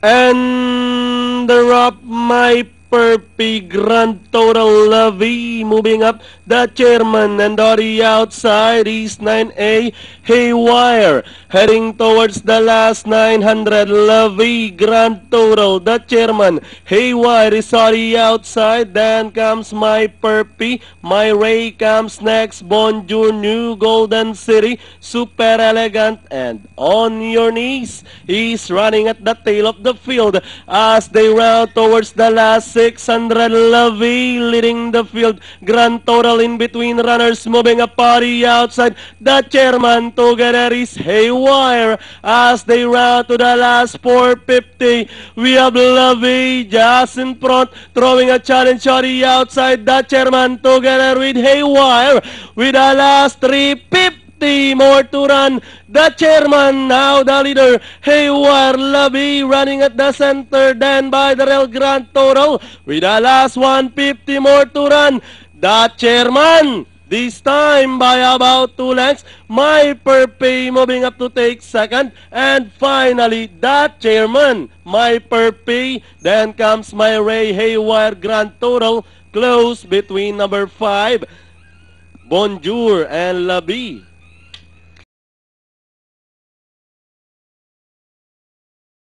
And the up my perfect grand total Lovey moving up the chairman, and on the outside is 9A Haywire heading towards the last 900 Lovey grand total. The chairman Haywire is on the outside, then comes my Perpy, my Ray comes next, Bonjour New Golden City, Super Elegant, and On Your Knees. He's running at the tail of the field as they round towards the last 600 Lovey leading the field. Grand total in between runners moving up on the outside. The chairman together is Haywire as they round to the last 450. We have Lovey just in front throwing a challenge on the outside. The chairman together with Haywire with the last 350. More to run. The chairman now the leader. Haywire, Lovey running at the center. Then by the rail grand total with the last 150 more to run. The chairman this time by about 2 lengths. My Perpay moving up to take second. And finally the chairman, My Perpay. Then comes my Ray. Haywire grand total close between number 5 Bonjour and Lovey.